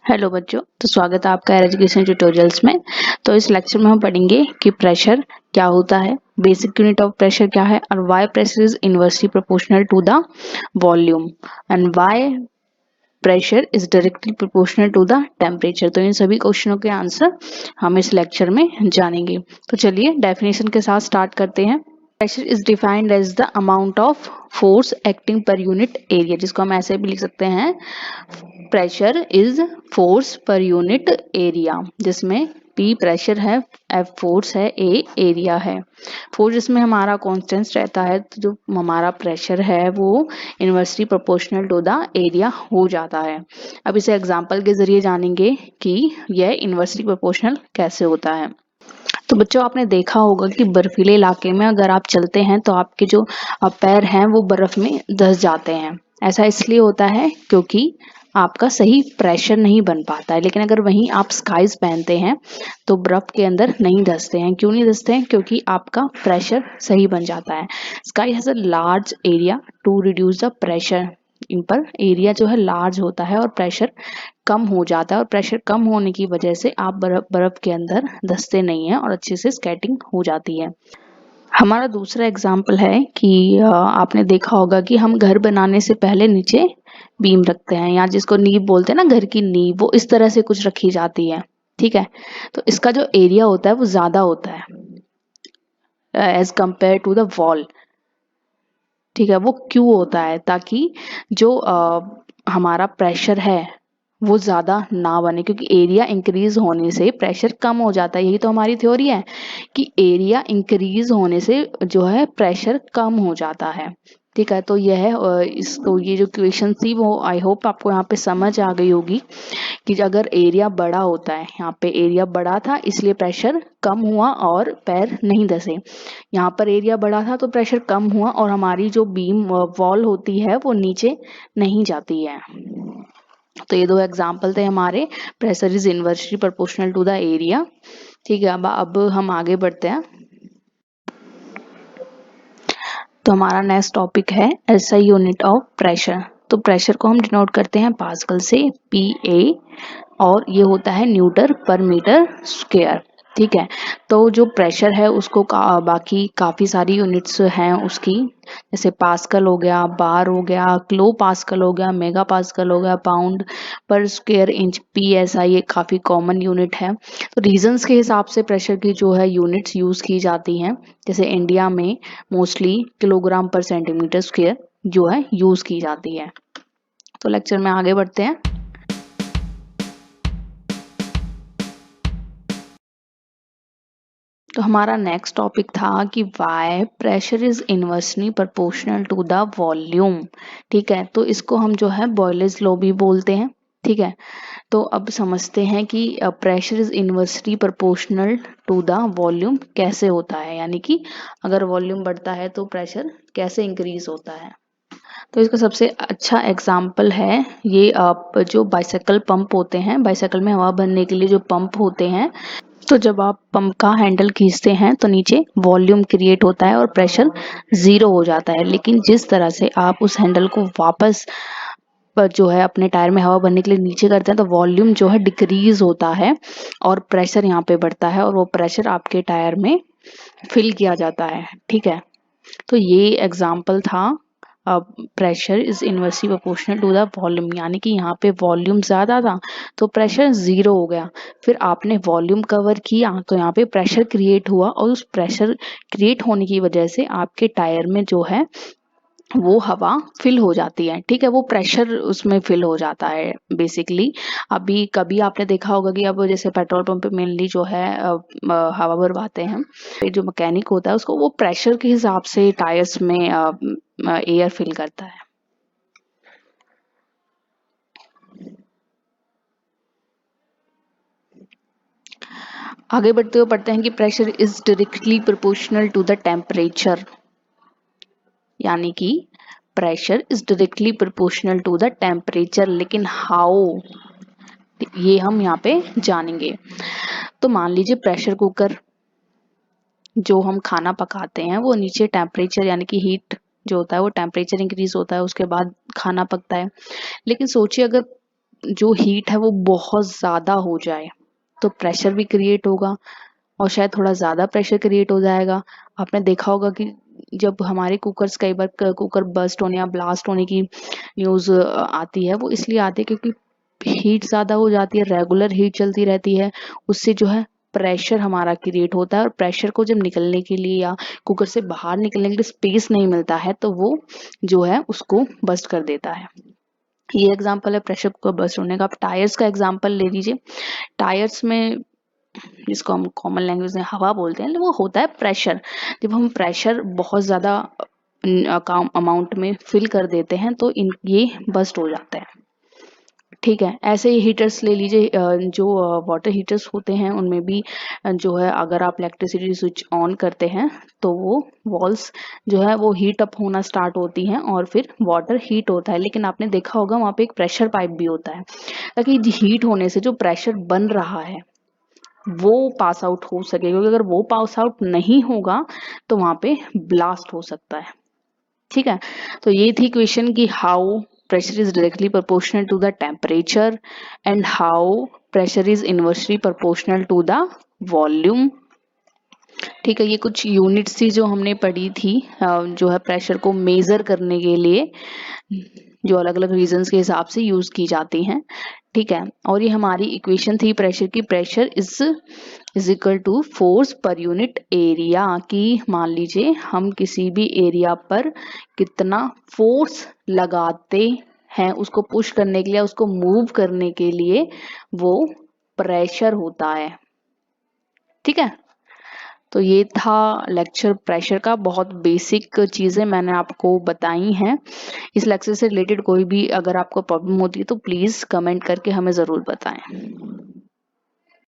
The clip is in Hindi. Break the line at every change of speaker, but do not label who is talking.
हेलो बच्चों, तो स्वागत है आपका एजुकेशन ट्यूटोरियल्स में। तो इस लेक्चर में हम पढ़ेंगे कि प्रेशर क्या होता है, बेसिक यूनिट ऑफ प्रेशर क्या है, और why pressure is inversely proportional to the volume and why pressure is directly proportional to the temperature. तो इन सभी क्वेश्चनों के आंसर हम इस लेक्चर में जानेंगे। तो चलिए डेफिनेशन के साथ स्टार्ट करते हैं। Pressure is defined as the amount of force acting per unit area, जिसको हम ऐसे भी लिख सकते हैं, pressure is force per unit area, जिसमें P प्रेशर है, F फोर्स है, A एरिया है। फोर्स जिसमें हमारा कांस्टेंट रहता है, तो जो हमारा प्रेशर है वो inversely proportional to the area हो जाता है। अब इसे एग्जांपल के जरिए जानेंगे कि यह इनवर्सली प्रोपोर्शनल कैसे होता है। तो बच्चों, आपने देखा होगा कि बर्फीले इलाके में अगर आप चलते हैं तो आपके जो पैर हैं वो बर्फ में धंस जाते हैं। ऐसा इसलिए होता है क्योंकि आपका सही प्रेशर नहीं बन पाता है। लेकिन अगर वहीं आप स्काइज पहनते हैं तो बर्फ के अंदर नहीं धंसते हैं। क्यों नहीं धंसते हैं? क्योंकि आपका प्रेशर सही बन जाता है। Sky has a large area to reduce the pressure. इन पर एरिया जो है लार्ज होता है और प्रेशर कम हो जाता है, और प्रेशर कम होने की वजह से आप बर्फ के अंदर धंसते नहीं हैं और अच्छे से स्केटिंग हो जाती है। हमारा दूसरा एग्जाम्पल है कि आपने देखा होगा कि हम घर बनाने से पहले नीचे बीम रखते हैं, या जिसको नींव बोलते हैं ना, घर की नींव, वो इस तरह से कुछ रखी जाती है। ठीक है, तो इसका जो एरिया होता है वो ज्यादा होता है as compare to the wall. ठीक है, वो क्यों होता है? ताकि जो हमारा प्रेशर है वो ज्यादा ना बने, क्योंकि एरिया इंक्रीज होने से प्रेशर कम हो जाता है। यही तो हमारी थ्योरी है कि एरिया इंक्रीज होने से जो है प्रेशर कम हो जाता है। ठीक है, तो यह तो ये जो क्वेश्चन थी वो आई होप आपको यहाँ पे समझ आ गई होगी कि अगर एरिया बड़ा होता है, यहाँ पे एरिया बड़ा था इसलिए प्रेशर कम हुआ और पैर नहीं धंसे। यहाँ पर एरिया बड़ा था तो प्रेशर कम हुआ और हमारी जो बीम वॉल होती है वो नीचे नहीं जाती है। तो ये दो एग्जाम्पल थे हमारे, pressure is inversely proportional to the area. ठीक है, अब हम आगे बढ़ते हैं। तो हमारा नेक्स्ट टॉपिक है एसआई यूनिट ऑफ प्रेशर। तो प्रेशर को हम डिनोट करते हैं पास्कल से, PA, और ये होता है न्यूटन पर मीटर स्क्वायर। ठीक है, तो जो प्रेशर है उसको बाकी काफ़ी सारी यूनिट्स हैं उसकी, जैसे पास्कल हो गया, बार हो गया, किलो पास्कल हो गया, मेगा पास्कल हो गया, पाउंड पर स्क्वायर इंच, PSI, ये काफ़ी कॉमन यूनिट है। तो रीजन्स के हिसाब से प्रेशर की जो है यूनिट्स यूज़ की जाती हैं। जैसे इंडिया में मोस्टली किलोग्राम पर सेंटीमीटर स्क्वायर जो है यूज़ की जाती है। तो लेक्चर में आगे बढ़ते हैं। तो हमारा नेक्स्ट टॉपिक था कि why pressure is inversely proportional to the volume. ठीक है, तो इसको हम जो है बॉयलेज लॉ भी बोलते हैं। ठीक है, तो अब समझते हैं कि pressure is inversely proportional to the volume कैसे होता है, यानी कि अगर वॉल्यूम बढ़ता है तो प्रेशर कैसे इंक्रीज होता है। तो इसका सबसे अच्छा एग्जाम्पल है ये जो बाइसाइकिल पंप होते हैं, बाइसाइकिल में हवा भरने के लिए जो पंप होते हैं, तो जब आप पंप का हैंडल खींचते हैं तो नीचे वॉल्यूम क्रिएट होता है और प्रेशर 0 हो जाता है। लेकिन जिस तरह से आप उस हैंडल को वापस पर जो है अपने टायर में हवा भरने के लिए नीचे करते हैं तो वॉल्यूम जो है डिक्रीज होता है और प्रेशर यहाँ पे बढ़ता है, और वो प्रेशर आपके टायर में फिल किया जाता है। ठीक है, तो ये एग्जाम्पल था pressure is inversely proportional to the volume, यानी कि यहाँ पे वॉल्यूम ज्यादा था तो प्रेशर 0 हो गया। फिर आपने वॉल्यूम कवर किया तो यहाँ पे प्रेशर क्रिएट हुआ, और उस प्रेशर क्रिएट होने की वजह से आपके टायर में जो है वो हवा फिल हो जाती है। ठीक है, वो प्रेशर उसमें फिल हो जाता है बेसिकली। अभी कभी आपने देखा होगा कि अब जैसे पेट्रोल पंप पे मेनली जो है हवा भरवाते हैं, फिर जो मैकेनिक होता है उसको वो प्रेशर के हिसाब से टायर्स में एयर फिल करता है। आगे बढ़ते हुए पढ़ते हैं कि pressure is directly proportional to the temperature, यानी कि pressure is directly proportional to the temperature. लेकिन हाउ, ये हम यहाँ पे जानेंगे। तो मान लीजिए प्रेशर कुकर जो हम खाना पकाते हैं वो नीचे टेम्परेचर यानी कि हीट जो होता है वो टेम्परेचर इंक्रीज होता है, उसके बाद खाना पकता है। लेकिन सोचिए अगर जो हीट है वो बहुत ज़्यादा हो जाए तो प्रेशर भी क्रिएट होगा और शायद थोड़ा ज़्यादा प्रेशर क्रिएट हो जाएगा। आपने देखा होगा कि जब हमारे कुकर्स कई बार कुकर बर्स्ट होने या ब्लास्ट होने की न्यूज़ आती है, वो इसलिए आती है क्योंकि हीट ज़्यादा हो जाती है, रेगुलर हीट चलती रहती है, उससे जो है प्रेशर हमारा क्रिएट होता है और प्रेशर को जब निकलने के लिए या कुकर से बाहर निकलने के लिए स्पेस नहीं मिलता है तो वो जो है उसको बस्ट कर देता है। ये एग्जाम्पल है प्रेशर कुकर बस्ट होने का। आप टायर्स का एग्जाम्पल ले लीजिए। टायर्स में जिसको हम कॉमन लैंग्वेज में हवा बोलते हैं, वो होता है प्रेशर। जब हम प्रेशर बहुत ज़्यादा अमाउंट में फिल कर देते हैं तो ये बस्ट हो जाता है। ठीक है, ऐसे ही हीटर्स ले लीजिए। जो वाटर हीटर्स होते हैं उनमें भी जो है अगर आप इलेक्ट्रिसिटी स्विच ऑन करते हैं तो वो वॉल्स जो है वो हीट अप होना स्टार्ट होती हैं और फिर वाटर हीट होता है। लेकिन आपने देखा होगा वहाँ पे एक प्रेशर पाइप भी होता है ताकि हीट होने से जो प्रेशर बन रहा है वो पास आउट हो सके, क्योंकि अगर वो पास आउट नहीं होगा तो वहां पे ब्लास्ट हो सकता है। ठीक है, तो ये थी क्वेश्चन कि how pressure is directly proportional to the temperature and how pressure is inversely proportional to the volume. ठीक है, ये कुछ यूनिट्स थी जो हमने पढ़ी थी जो है प्रेशर को मेजर करने के लिए, जो अलग अलग रीजंस के हिसाब से यूज की जाती हैं। ठीक है, और ये हमारी इक्वेशन थी प्रेशर की। Pressure is equal to force per unit area की। मान लीजिए हम किसी भी एरिया पर कितना फोर्स लगाते हैं उसको पुश करने के लिए, उसको मूव करने के लिए, वो प्रेशर होता है। ठीक है, तो ये था लेक्चर प्रेशर का। बहुत बेसिक चीज़ें मैंने आपको बताई हैं। इस लेक्चर से रिलेटेड कोई भी अगर आपको प्रॉब्लम होती है तो प्लीज़ कमेंट करके हमें ज़रूर बताएं।